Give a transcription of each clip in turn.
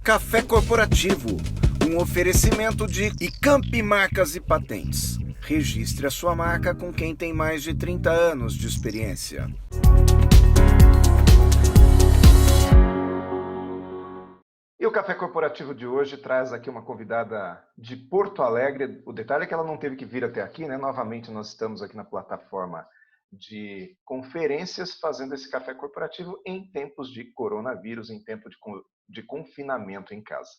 Café Corporativo, um oferecimento de Icamp Marcas e Patentes. Registre a sua marca com quem tem mais de 30 anos de experiência. E o Café Corporativo de hoje traz aqui uma convidada de Porto Alegre. O detalhe é que ela não teve que vir até aqui, né? Novamente, nós estamos aqui na plataforma de conferências fazendo esse café corporativo em tempos de coronavírus, em tempo de confinamento em casa.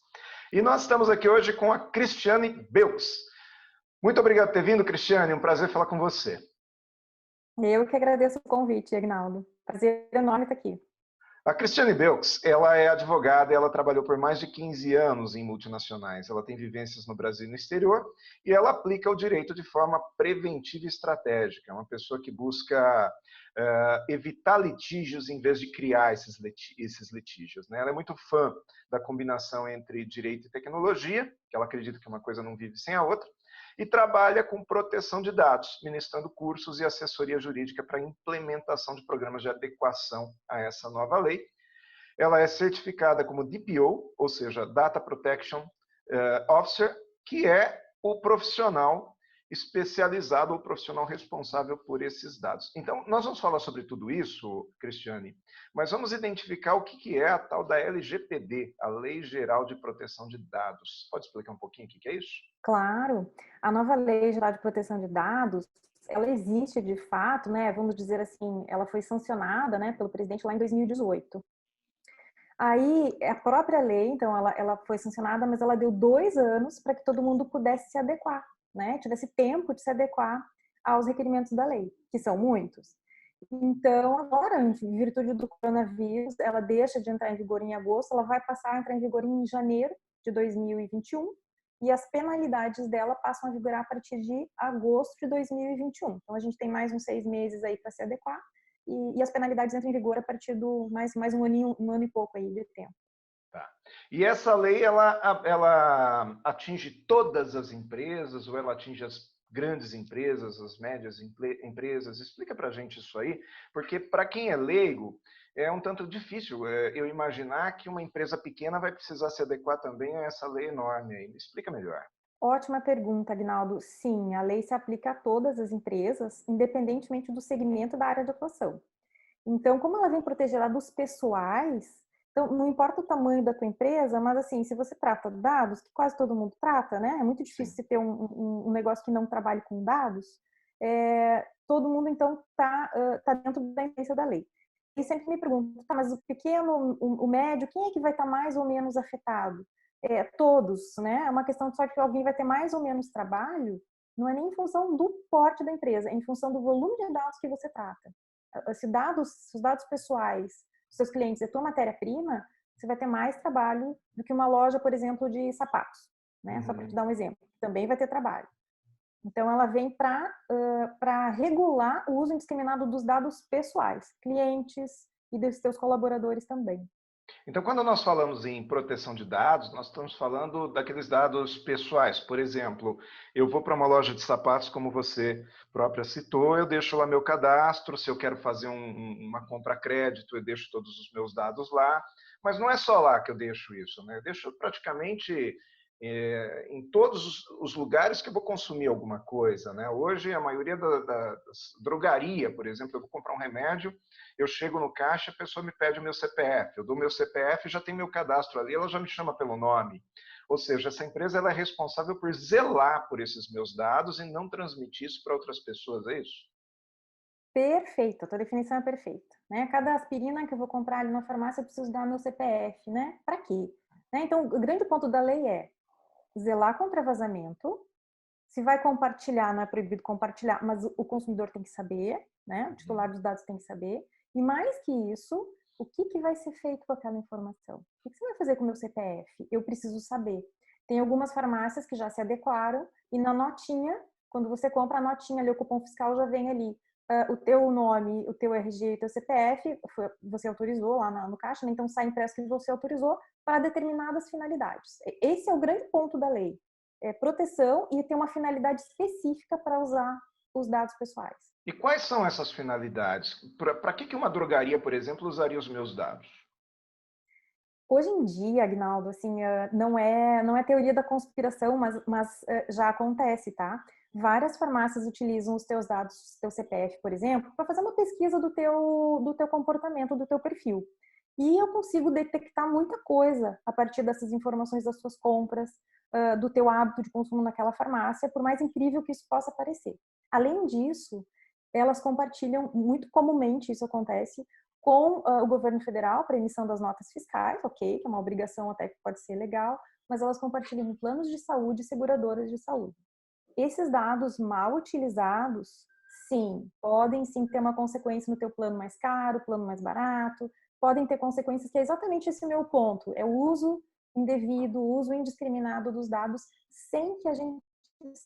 E nós estamos aqui hoje com a Cristiane Belks. Muito obrigado por ter vindo, Cristiane. Um prazer falar com você. Eu que agradeço o convite, Agnaldo. Prazer enorme estar aqui. A Cristiane Belks, ela é advogada e ela trabalhou por mais de 15 anos em multinacionais. Ela tem vivências no Brasil e no exterior e ela aplica o direito de forma preventiva e estratégica. É uma pessoa que busca evitar litígios em vez de criar esses litígios, né? Ela é muito fã da combinação entre direito e tecnologia, que ela acredita que uma coisa não vive sem a outra, e trabalha com proteção de dados, ministrando cursos e assessoria jurídica para implementação de programas de adequação a essa nova lei. Ela é certificada como DPO, ou seja, Data Protection Officer, que é o profissional especializado ou profissional responsável por esses dados. Então, nós vamos falar sobre tudo isso, Cristiane, mas vamos identificar o que é a tal da LGPD, a Lei Geral de Proteção de Dados. Pode explicar um pouquinho o que é isso? Claro, a nova Lei Geral de Proteção de Dados, ela existe de fato, né? Vamos dizer assim, ela foi sancionada, né, pelo presidente lá em 2018. Aí, a própria lei, então, ela foi sancionada, mas ela deu 2 anos para que todo mundo pudesse se adequar, né? Tivesse tempo de se adequar aos requerimentos da lei, que são muitos. Então, agora, em virtude do coronavírus, ela deixa de entrar em vigor em agosto, ela vai passar a entrar em vigor em janeiro de 2021, e as penalidades dela passam a vigorar a partir de agosto de 2021. Então, a gente tem mais uns 6 meses aí para se adequar, e as penalidades entram em vigor a partir do mais um ano e pouco aí de tempo. Tá. E essa lei, ela atinge todas as empresas ou ela atinge as grandes empresas, as médias empresas? Explica para a gente isso aí, porque para quem é leigo, é um tanto difícil eu imaginar que uma empresa pequena vai precisar se adequar também a essa lei enorme aí. Me explica melhor. Ótima pergunta, Agnaldo. Sim, a lei se aplica a todas as empresas, independentemente do segmento da área de atuação. Então, como ela vem proteger lá dos pessoais, então não importa o tamanho da tua empresa, mas assim, se você trata dados, que quase todo mundo trata, né? É muito difícil você ter um negócio que não trabalhe com dados. Todo mundo, então, tá dentro da essência da lei. E sempre me pergunto, tá, mas o pequeno, o médio, quem é que vai estar mais ou menos afetado? Todos, né? É uma questão só que alguém vai ter mais ou menos trabalho, não é nem em função do porte da empresa, é em função do volume de dados que você trata. Se os dados pessoais dos seus clientes é tua matéria-prima, você vai ter mais trabalho do que uma loja, por exemplo, de sapatos, né? Só para te dar um exemplo. Também vai ter trabalho. Então, ela vem para regular o uso indiscriminado dos dados pessoais, clientes e dos seus colaboradores também. Então, quando nós falamos em proteção de dados, nós estamos falando daqueles dados pessoais. Por exemplo, eu vou para uma loja de sapatos, como você própria citou, eu deixo lá meu cadastro, se eu quero fazer uma compra a crédito, eu deixo todos os meus dados lá. Mas não é só lá que eu deixo isso, né? Eu deixo praticamente em todos os lugares que eu vou consumir alguma coisa, né? Hoje, a maioria das drogaria, por exemplo, eu vou comprar um remédio, eu chego no caixa, a pessoa me pede o meu CPF, eu dou meu CPF, já tem meu cadastro ali, ela já me chama pelo nome. Ou seja, essa empresa ela é responsável por zelar por esses meus dados e não transmitir isso para outras pessoas, é isso? Perfeito, a tua definição é perfeita, né? Cada aspirina que eu vou comprar ali na farmácia, eu preciso dar meu CPF, né? Para quê? Né? Então, o grande ponto da lei é zelar contra vazamento. Se vai compartilhar, não é proibido compartilhar, mas o consumidor tem que saber, né? O titular dos dados tem que saber. E mais que isso, o que vai ser feito com aquela informação? O que você vai fazer com o meu CPF? Eu preciso saber. Tem algumas farmácias que já se adequaram e na notinha, quando você compra a notinha ali, o cupom fiscal já vem ali. O teu nome, o teu RG e o teu CPF, você autorizou lá no caixa, né? Então sai impresso que você autorizou para determinadas finalidades. Esse é o grande ponto da lei. Proteção e tem uma finalidade específica para usar os dados pessoais. E quais são essas finalidades? Para que uma drogaria, por exemplo, usaria os meus dados? Hoje em dia, Agnaldo, assim, não é teoria da conspiração, mas já acontece, tá? Várias farmácias utilizam os teus dados, teu CPF, por exemplo, para fazer uma pesquisa do teu comportamento, do teu perfil. E eu consigo detectar muita coisa a partir dessas informações das suas compras, do teu hábito de consumo naquela farmácia, por mais incrível que isso possa parecer. Além disso, elas compartilham, muito comumente isso acontece, com o governo federal para emissão das notas fiscais, ok, que é uma obrigação até que pode ser legal, mas elas compartilham planos de saúde e seguradoras de saúde. Esses dados mal utilizados, sim, podem sim ter uma consequência no teu plano mais caro, plano mais barato, podem ter consequências que é exatamente esse meu ponto, é o uso indevido, o uso indiscriminado dos dados sem que a gente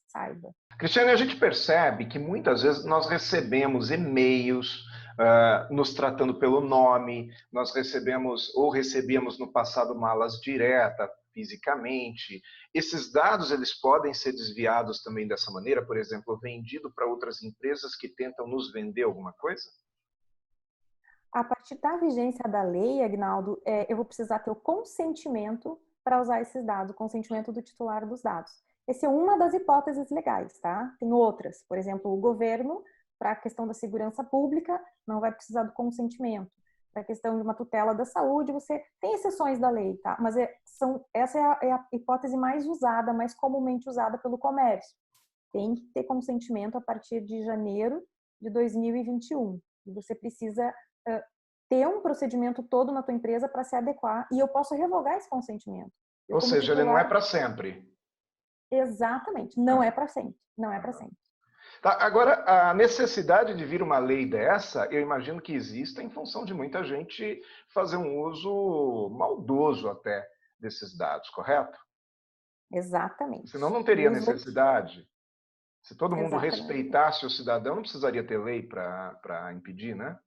saiba. Cristiane, a gente percebe que muitas vezes nós recebemos e-mails nos tratando pelo nome, nós recebemos ou recebíamos no passado malas direta, fisicamente. Esses dados eles podem ser desviados também dessa maneira, por exemplo, vendido para outras empresas que tentam nos vender alguma coisa? A partir da vigência da lei, Agnaldo, eu vou precisar ter o consentimento para usar esses dados, o consentimento do titular dos dados. Essa é uma das hipóteses legais, tá? Tem outras, por exemplo, o governo, para a questão da segurança pública, não vai precisar do consentimento. Para a questão de uma tutela da saúde, você tem exceções da lei, tá? Mas essa é a hipótese mais usada, mais comumente usada pelo comércio. Tem que ter consentimento a partir de janeiro de 2021. E você precisa ter um procedimento todo na tua empresa para se adequar, e eu posso revogar esse consentimento. Ou seja, ele não é para sempre. Exatamente, não é para sempre, não é para sempre. Tá, agora, a necessidade de vir uma lei dessa, eu imagino que exista em função de muita gente fazer um uso maldoso até desses dados, correto? Exatamente. Senão não teria necessidade. Se todo mundo Exatamente. respeitasse o cidadão, não precisaria ter lei para impedir, né?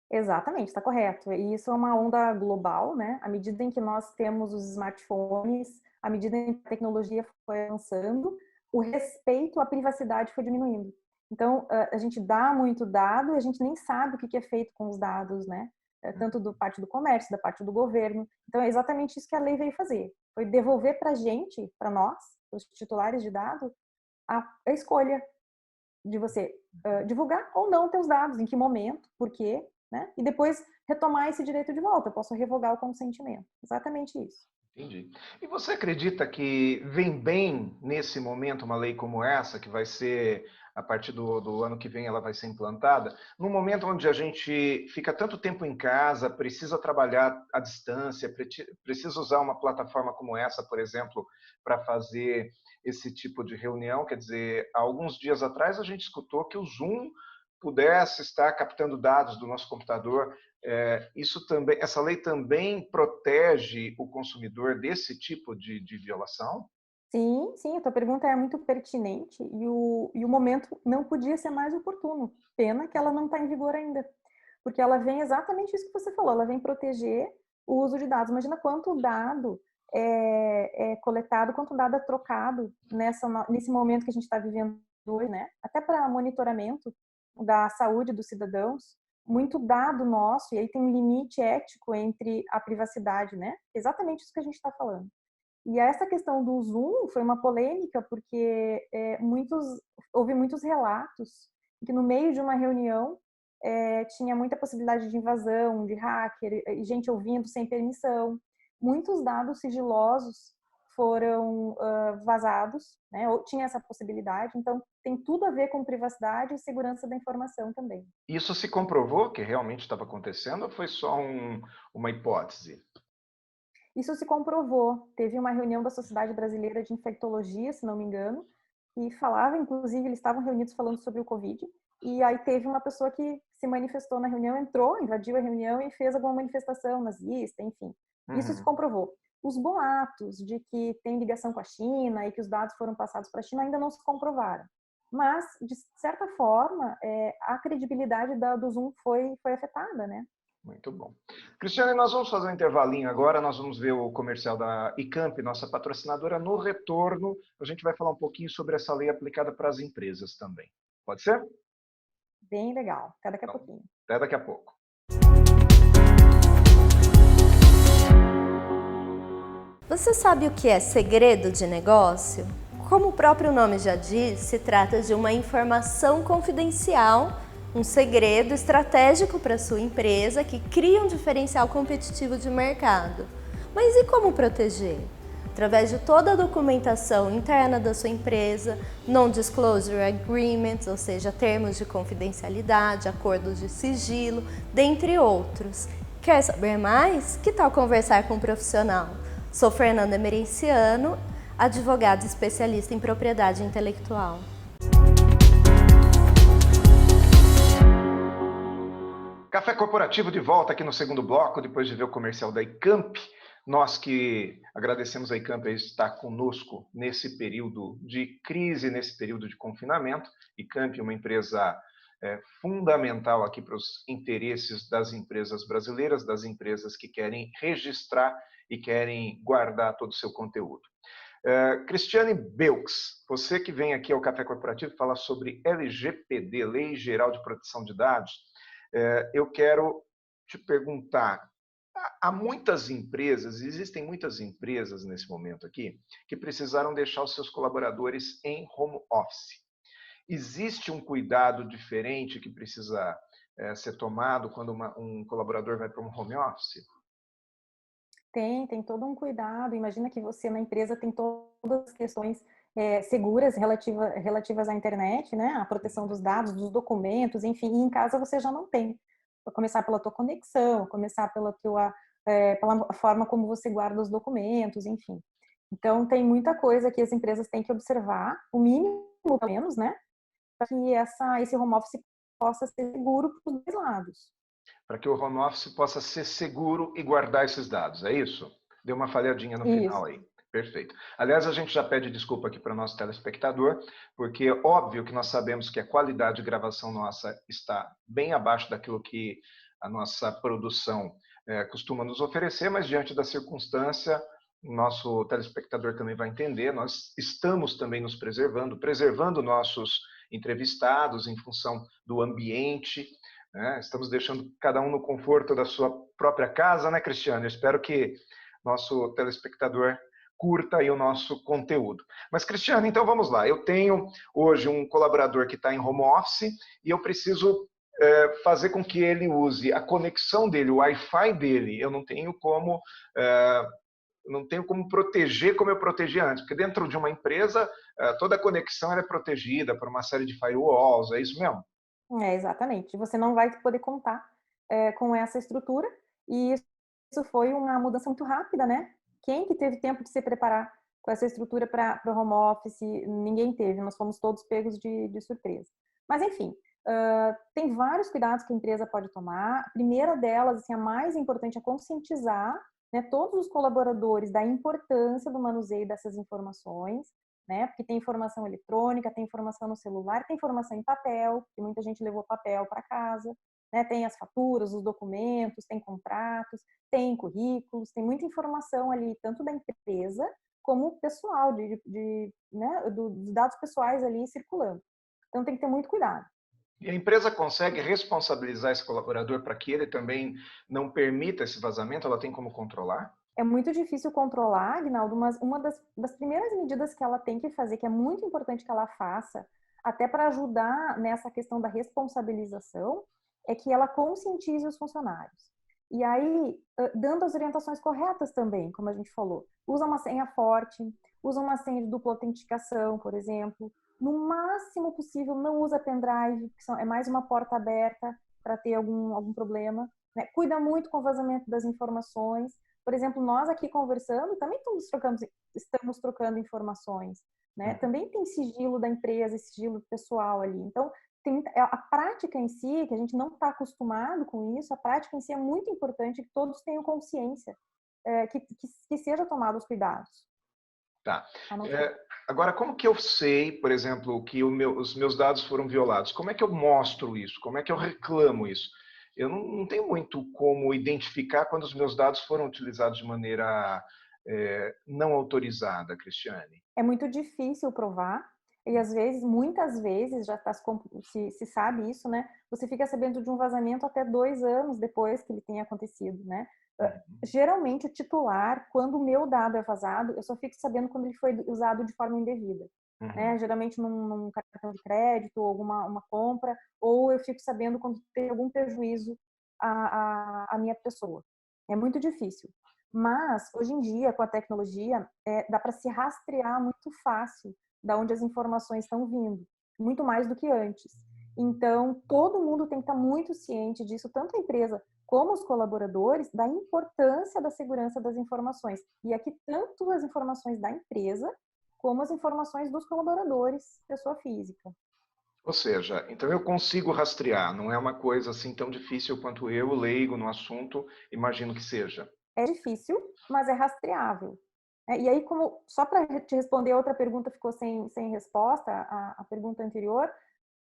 Exatamente, está correto. E isso é uma onda global, né? À medida em que nós temos os smartphones, à medida em que a tecnologia foi avançando, o respeito à privacidade foi diminuindo. Então, a gente dá muito dado e a gente nem sabe o que é feito com os dados, né? Tanto da parte do comércio, da parte do governo. Então, é exatamente isso que a lei veio fazer. Foi devolver para a gente, para nós, os titulares de dados, a escolha de você divulgar ou não teus dados, em que momento, por quê, né? E depois retomar esse direito de volta. Eu posso revogar o consentimento. Exatamente isso. Entendi. E você acredita que vem bem nesse momento uma lei como essa, que vai ser, a partir do ano que vem, ela vai ser implantada, num momento onde a gente fica tanto tempo em casa, precisa trabalhar à distância, precisa usar uma plataforma como essa, por exemplo, para fazer esse tipo de reunião? Quer dizer, há alguns dias atrás a gente escutou que o Zoom pudesse estar captando dados do nosso computador. Essa lei também protege o consumidor desse tipo de violação? Sim, sim, a tua pergunta é muito pertinente e o momento não podia ser mais oportuno. Pena que ela não está em vigor ainda, porque ela vem exatamente isso que você falou, ela vem proteger o uso de dados. Imagina quanto dado é coletado, quanto dado é trocado nesse momento que a gente está vivendo hoje, né? Até para monitoramento da saúde dos cidadãos, muito dado nosso, e aí tem um limite ético entre a privacidade, né? Exatamente isso que a gente está falando. E essa questão do Zoom foi uma polêmica, porque houve muitos relatos que no meio de uma reunião tinha muita possibilidade de invasão, de hacker, gente ouvindo sem permissão. Muitos dados sigilosos foram vazados, né? Ou tinha essa possibilidade, então tem tudo a ver com privacidade e segurança da informação também. Isso se comprovou que realmente estava acontecendo ou foi só uma hipótese? Isso se comprovou. Teve uma reunião da Sociedade Brasileira de Infectologia, se não me engano, e falava, inclusive, eles estavam reunidos falando sobre o Covid, e aí teve uma pessoa que se manifestou na reunião, entrou, invadiu a reunião e fez alguma manifestação nazista, enfim. Isso se comprovou. Os boatos de que tem ligação com a China e que os dados foram passados para a China ainda não se comprovaram. Mas, de certa forma, a credibilidade do Zoom foi afetada, né? Muito bom. Cristiane, nós vamos fazer um intervalinho agora, nós vamos ver o comercial da Icamp, nossa patrocinadora. No retorno, a gente vai falar um pouquinho sobre essa lei aplicada para as empresas também. Pode ser? Bem legal. Até daqui a pouquinho. Até daqui a pouco. Você sabe o que é segredo de negócio? Como o próprio nome já diz, se trata de uma informação confidencial, um segredo estratégico para sua empresa que cria um diferencial competitivo de mercado. Mas e como proteger? Através de toda a documentação interna da sua empresa, Non-Disclosure Agreements, ou seja, termos de confidencialidade, acordos de sigilo, dentre outros. Quer saber mais? Que tal conversar com um profissional? Sou Fernanda Emerenciano, advogada especialista em propriedade intelectual. Café Corporativo de volta aqui no segundo bloco, depois de ver o comercial da Icamp. Nós que agradecemos a Icamp estar conosco nesse período de crise, nesse período de confinamento. Icamp é uma empresa fundamental aqui para os interesses das empresas brasileiras, das empresas que querem registrar e querem guardar todo o seu conteúdo. Cristiane Belks, você que vem aqui ao Café Corporativo falar sobre LGPD, Lei Geral de Proteção de Dados, eu quero te perguntar, há muitas empresas, existem muitas empresas nesse momento aqui, que precisaram deixar os seus colaboradores em home office. Existe um cuidado diferente que precisa ser tomado quando um colaborador vai para um home office? Tem todo um cuidado. Imagina que você na empresa tem todas as questões seguras relativas à internet, né? A proteção dos dados, dos documentos, enfim. E em casa você já não tem. Vou começar pela tua conexão, começar pela forma como você guarda os documentos, enfim. Então tem muita coisa que as empresas têm que observar, o mínimo, pelo menos, né? Para que esse home office possa ser seguro para os dois lados. Para que o home office possa ser seguro e guardar esses dados, é isso? Deu uma falhadinha no final aí. Perfeito. Aliás, a gente já pede desculpa aqui para o nosso telespectador, porque é óbvio que nós sabemos que a qualidade de gravação nossa está bem abaixo daquilo que a nossa produção costuma nos oferecer, mas diante da circunstância, o nosso telespectador também vai entender, nós estamos também nos preservando nossos entrevistados em função do ambiente, né? Estamos deixando cada um no conforto da sua própria casa, né, Cristiane? Eu espero que nosso telespectador curta aí o nosso conteúdo. Mas, Cristiane, então vamos lá. Eu tenho hoje um colaborador que está em home office e eu preciso fazer com que ele use a conexão dele, o Wi-Fi dele. Eu não tenho como proteger como eu protegi antes, porque dentro de uma empresa toda a conexão é protegida por uma série de firewalls, é isso mesmo? Exatamente. Você não vai poder contar com essa estrutura e isso foi uma mudança muito rápida, né? Quem que teve tempo de se preparar com essa estrutura para o home office? Ninguém teve, nós fomos todos pegos de surpresa. Mas, enfim, tem vários cuidados que a empresa pode tomar. A primeira delas, assim, a mais importante, é conscientizar, né, todos os colaboradores da importância do manuseio dessas informações, né? Porque tem informação eletrônica, tem informação no celular, tem informação em papel, que muita gente levou papel para casa, né? Tem as faturas, os documentos, tem contratos, tem currículos, tem muita informação ali, tanto da empresa como pessoal, né? Dos dados pessoais ali circulando. Então tem que ter muito cuidado. E a empresa consegue responsabilizar esse colaborador para que ele também não permita esse vazamento? Ela tem como controlar? É muito difícil controlar, Aguinaldo, mas uma das primeiras medidas que ela tem que fazer, que é muito importante que ela faça, até para ajudar nessa questão da responsabilização, é que ela conscientize os funcionários. E aí, dando as orientações corretas também, como a gente falou. Usa uma senha forte, usa uma senha de dupla autenticação, por exemplo. No máximo possível, não usa pendrive, que é mais uma porta aberta para ter algum problema. Né? Cuida muito com o vazamento das informações. Por exemplo, nós aqui conversando, também estamos trocando informações, né? Também tem sigilo da empresa, sigilo pessoal ali. Então, a prática em si, que a gente não está acostumado com isso, a prática em si é muito importante que todos tenham consciência, que seja tomados os cuidados. Tá. Agora, como que eu sei, por exemplo, que os meus dados foram violados? Como é que eu mostro isso? Como é que eu reclamo isso? Eu não tenho muito como identificar quando os meus dados foram utilizados de maneira não autorizada, Cristiane. É muito difícil provar. E às vezes, muitas vezes, já tá, se sabe isso, né? Você fica sabendo de um vazamento até 2 anos depois que ele tenha acontecido, né? Geralmente, o titular, quando o meu dado é vazado, eu só fico sabendo quando ele foi usado de forma indevida. Né? Geralmente num cartão de crédito, ou uma compra, ou eu fico sabendo quando tem algum prejuízo à minha pessoa. É muito difícil. Mas, hoje em dia, com a tecnologia, dá para se rastrear muito fácil de onde as informações estão vindo, muito mais do que antes. Então, todo mundo tem que estar muito ciente disso, tanto a empresa como os colaboradores, da importância da segurança das informações. E aqui, tanto as informações da empresa, como as informações dos colaboradores, pessoa física. Ou seja, então eu consigo rastrear, não é uma coisa assim tão difícil quanto eu, leigo no assunto, imagino que seja. É difícil, mas é rastreável. E aí, só para te responder, outra pergunta ficou sem resposta, a pergunta anterior,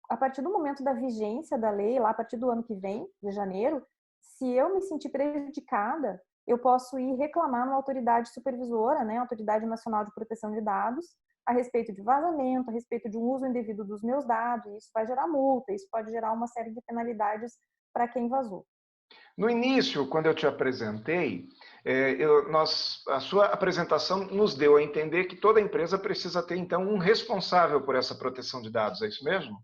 a partir do momento da vigência da lei, lá a partir do ano que vem, de janeiro, se eu me sentir prejudicada, eu posso ir reclamar numa autoridade supervisora, né, Autoridade Nacional de Proteção de Dados, a respeito de vazamento, a respeito de um uso indevido dos meus dados. Isso vai gerar multa, isso pode gerar uma série de penalidades para quem vazou. No início, quando eu te apresentei, a sua apresentação nos deu a entender que toda empresa precisa ter, então, um responsável por essa proteção de dados, é isso mesmo?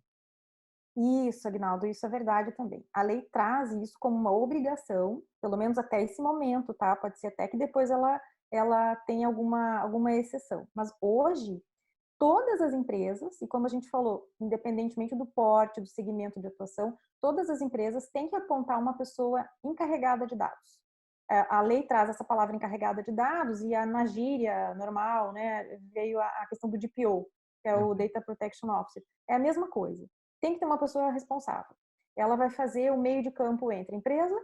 Isso, Agnaldo, isso é verdade também. A lei traz isso como uma obrigação, pelo menos até esse momento, tá? Pode ser até que depois ela tenha alguma exceção. Mas hoje, todas as empresas, e como a gente falou, independentemente do porte, do segmento de atuação, todas as empresas têm que apontar uma pessoa encarregada de dados. A lei traz essa palavra encarregada de dados e na gíria normal, né, veio a questão do DPO, que é o Data Protection Officer. É a mesma coisa. Tem que ter uma pessoa responsável. Ela vai fazer o meio de campo entre a empresa,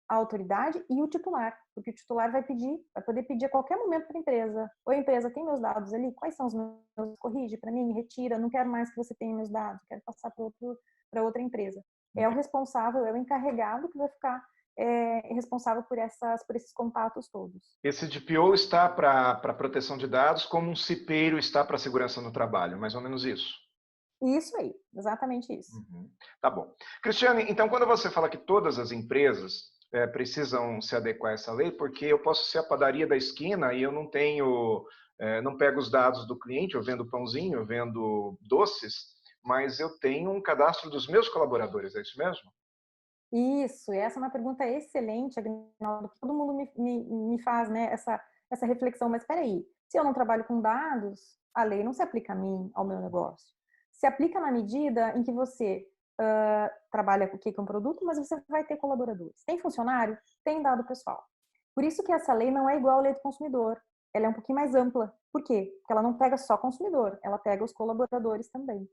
a autoridade e o titular, porque o titular vai poder pedir a qualquer momento para a empresa: oi, empresa, tem meus dados ali? Quais são os meus? Corrige para mim, retira, não quero mais que você tenha meus dados, quero passar para outra empresa. É o responsável, é o encarregado que vai ficar responsável por esses contatos todos. Esse DPO está para proteção de dados, como um cipeiro está para segurança no trabalho, mais ou menos isso. Isso aí, exatamente isso. Tá bom. Cristiane, então quando você fala que todas as empresas precisam se adequar a essa lei, porque eu posso ser a padaria da esquina e eu não não pego os dados do cliente, eu vendo pãozinho, eu vendo doces, mas eu tenho um cadastro dos meus colaboradores, é isso mesmo? Isso, e essa é uma pergunta excelente, Agnaldo, que todo mundo me faz, né, essa reflexão. Mas espera aí, se eu não trabalho com dados, a lei não se aplica a mim, ao meu negócio. Se aplica na medida em que você trabalha com um produto, mas você vai ter colaboradores. Tem funcionário? Tem dado pessoal. Por isso que essa lei não é igual à lei do consumidor. Ela é um pouquinho mais ampla. Por quê? Porque ela não pega só consumidor, ela pega os colaboradores também.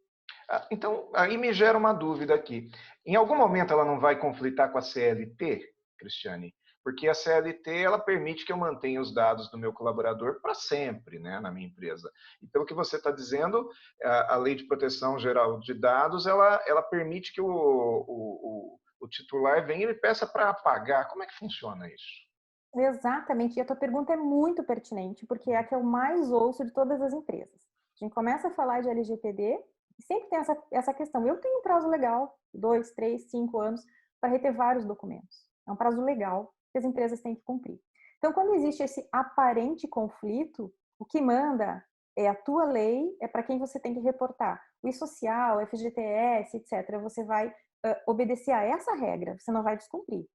Então, aí me gera uma dúvida aqui. Em algum momento ela não vai conflitar com a CLT, Cristiane? Porque a CLT ela permite que eu mantenha os dados do meu colaborador para sempre, né, na minha empresa. E pelo que você está dizendo, a Lei de Proteção Geral de Dados ela permite que o titular venha e me peça para apagar. Como é que funciona isso? Exatamente, e a tua pergunta é muito pertinente, porque é a que eu mais ouço de todas as empresas. A gente começa a falar de LGPD e sempre tem essa questão. Eu tenho um prazo legal, 2, 3, 5 anos, para reter vários documentos. É um prazo legal que as empresas têm que cumprir. Então, quando existe esse aparente conflito, o que manda é a tua lei, é para quem você tem que reportar. O e-social, FGTS, etc., você vai obedecer a essa regra, você não vai descumprir.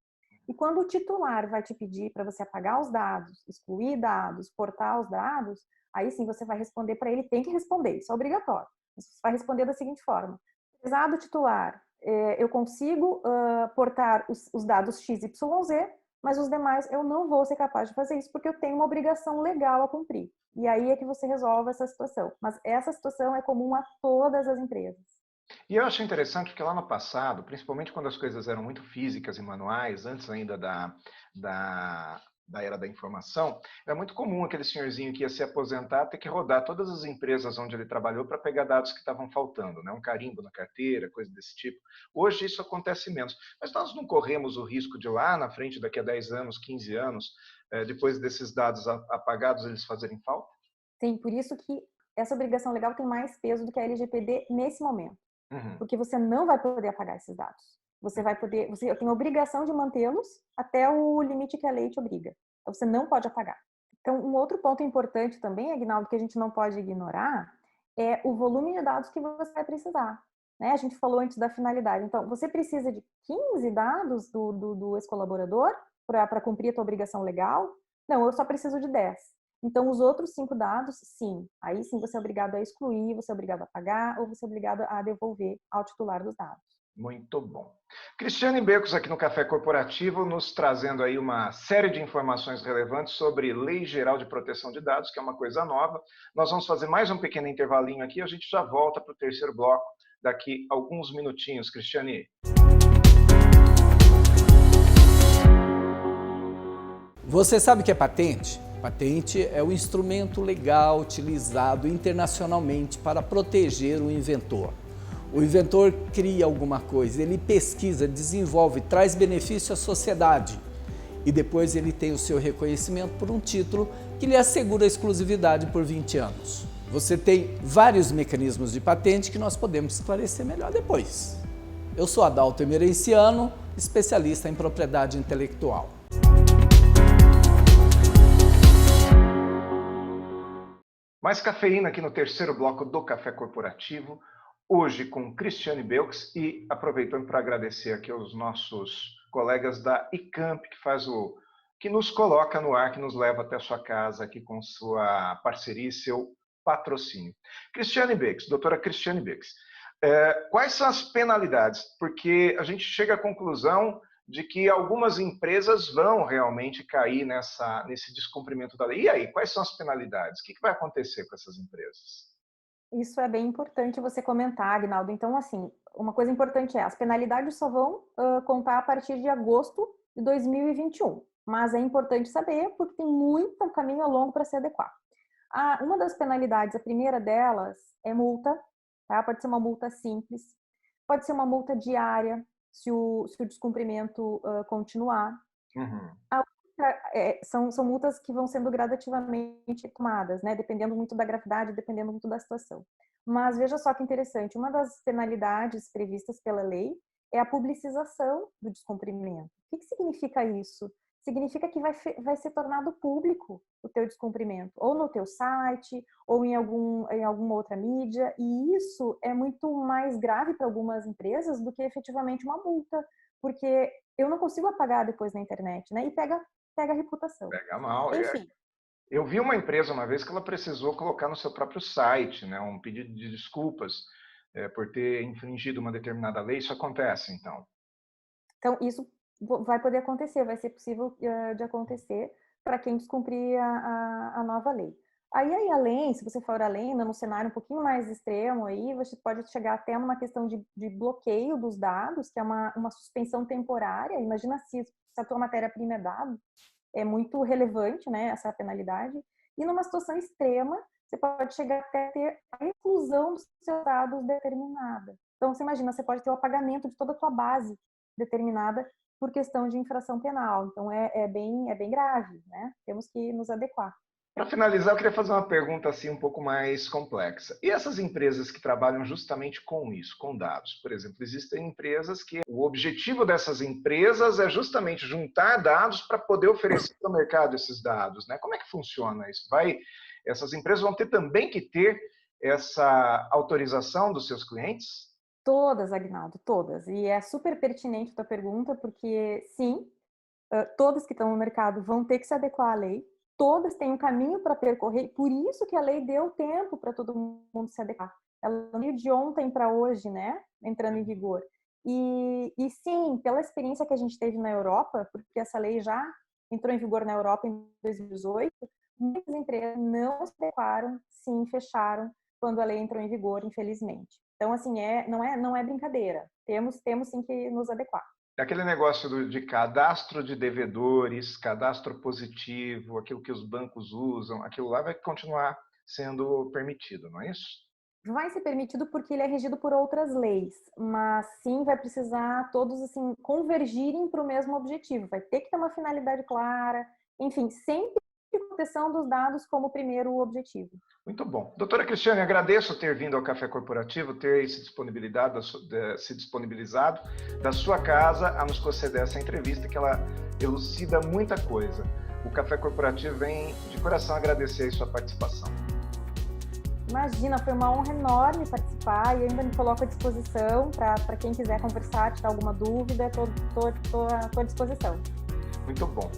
E quando o titular vai te pedir para você apagar os dados, excluir dados, portar os dados, aí sim você vai responder para ele, tem que responder, isso é obrigatório. Você vai responder da seguinte forma: prezado titular, eu consigo portar os dados XYZ, mas os demais eu não vou ser capaz de fazer isso porque eu tenho uma obrigação legal a cumprir. E aí é que você resolve essa situação. Mas essa situação é comum a todas as empresas. E eu acho interessante porque lá no passado, principalmente quando as coisas eram muito físicas e manuais, antes ainda da era da informação, era muito comum aquele senhorzinho que ia se aposentar ter que rodar todas as empresas onde ele trabalhou para pegar dados que estavam faltando, né? Um carimbo na carteira, coisa desse tipo. Hoje isso acontece menos. Mas nós não corremos o risco de lá na frente, daqui a 10 anos, 15 anos, depois desses dados apagados, eles fazerem falta? Sim, por isso que essa obrigação legal tem mais peso do que a LGPD nesse momento, Uhum. porque você não vai poder apagar esses dados. Você tem a obrigação de mantê-los até o limite que a lei te obriga. Então, você não pode apagar. Então, um outro ponto importante também, Aguinaldo, que a gente não pode ignorar, é o volume de dados que você vai precisar. Né? A gente falou antes da finalidade. Então, você precisa de 15 dados do ex-colaborador para cumprir a tua obrigação legal? Não, eu só preciso de 10. Então, os outros 5 dados, sim. Aí sim você é obrigado a excluir, você é obrigado a pagar ou você é obrigado a devolver ao titular dos dados. Muito bom. Cristiane Becos aqui no Café Corporativo, nos trazendo aí uma série de informações relevantes sobre Lei Geral de Proteção de Dados, que é uma coisa nova. Nós vamos fazer mais um pequeno intervalinho aqui, a gente já volta para o terceiro bloco daqui a alguns minutinhos, Cristiane. Você sabe o que é patente? Patente é o instrumento legal utilizado internacionalmente para proteger o inventor. O inventor cria alguma coisa, ele pesquisa, desenvolve, traz benefício à sociedade e depois ele tem o seu reconhecimento por um título que lhe assegura a exclusividade por 20 anos. Você tem vários mecanismos de patente que nós podemos esclarecer melhor depois. Eu sou Adalto Emerenciano, especialista em propriedade intelectual. Mais cafeína aqui no terceiro bloco do Café Corporativo, hoje com Cristiane Becos, e aproveitando para agradecer aqui aos nossos colegas da ICAMP, que nos coloca no ar, que nos leva até a sua casa aqui com sua parceria e seu patrocínio. Cristiane Becos, doutora Cristiane Becos, quais são as penalidades? Porque a gente chega à conclusão de que algumas empresas vão realmente cair nesse descumprimento da lei. E aí, quais são as penalidades? O que vai acontecer com essas empresas? Isso é bem importante você comentar, Aguinaldo. Então, assim, uma coisa importante é, as penalidades só vão contar a partir de agosto de 2021. Mas é importante saber, porque tem muito caminho longo para se adequar. Uma das penalidades, a primeira delas, é multa. Tá? Pode ser uma multa simples, pode ser uma multa diária, se o descumprimento continuar. Uhum. São multas que vão sendo gradativamente tomadas, né? Dependendo muito da gravidade, dependendo muito da situação. Mas veja só que interessante, uma das penalidades previstas pela lei é a publicização do descumprimento. O que significa isso? Significa que vai ser tornado público o teu descumprimento, ou no teu site, ou em alguma outra mídia, e isso é muito mais grave para algumas empresas do que efetivamente uma multa, porque eu não consigo apagar depois na internet, né? E pega a reputação. Pega mal. Enfim. Eu vi uma empresa uma vez que ela precisou colocar no seu próprio site, né, um pedido de desculpas por ter infringido uma determinada lei. Isso acontece, então? Então, isso vai poder acontecer, vai ser possível de acontecer para quem descumprir a nova lei. Aí além, se você for além, num cenário um pouquinho mais extremo, aí você pode chegar até numa questão de bloqueio dos dados, que é uma suspensão temporária. Imagina se a tua matéria-prima é dado, é muito relevante, né, essa penalidade. E numa situação extrema, você pode chegar até ter a exclusão dos seus dados determinada. Então, você imagina, você pode ter o apagamento de toda a tua base determinada por questão de infração penal. Então, é bem grave, né? Temos que nos adequar. Para finalizar, eu queria fazer uma pergunta assim um pouco mais complexa. E essas empresas que trabalham justamente com isso, com dados? Por exemplo, existem empresas que o objetivo dessas empresas é justamente juntar dados para poder oferecer ao mercado esses dados, né? Como é que funciona isso? Essas empresas vão ter também que ter essa autorização dos seus clientes? Todas, Aguinaldo, todas. E é super pertinente a tua pergunta, porque sim, todas que estão no mercado vão ter que se adequar à lei. Todas têm um caminho para percorrer, por isso que a lei deu tempo para todo mundo se adequar. Ela veio de ontem para hoje, né, entrando em vigor. E sim, pela experiência que a gente teve na Europa, porque essa lei já entrou em vigor na Europa em 2018, muitas empresas não se adequaram, sim, fecharam quando a lei entrou em vigor, infelizmente. Então, assim, não é brincadeira. Temos sim que nos adequar. Aquele negócio de cadastro de devedores, cadastro positivo, aquilo que os bancos usam, aquilo lá vai continuar sendo permitido, não é isso? Vai ser permitido porque ele é regido por outras leis, mas sim vai precisar todos assim convergirem para o mesmo objetivo. Vai ter que ter uma finalidade clara. Enfim, sempre e proteção dos dados como primeiro objetivo. Muito bom. Doutora Cristiane, agradeço ter vindo ao Café Corporativo, ter se disponibilizado da sua casa a nos conceder essa entrevista, que ela elucida muita coisa. O Café Corporativo vem de coração agradecer a sua participação. Imagina, foi uma honra enorme participar e eu ainda me coloco à disposição para quem quiser conversar, tirar alguma dúvida, estou à disposição. Muito bom.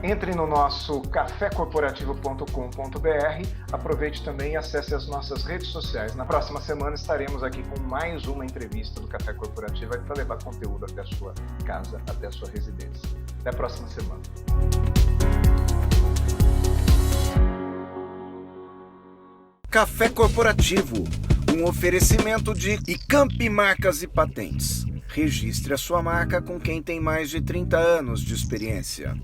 Entre no nosso cafécorporativo.com.br, aproveite também e acesse as nossas redes sociais. Na próxima semana estaremos aqui com mais uma entrevista do Café Corporativo para levar conteúdo até a sua casa, até a sua residência. Até a próxima semana. Café Corporativo, um oferecimento de Icamp Marcas e Patentes. Registre a sua marca com quem tem mais de 30 anos de experiência.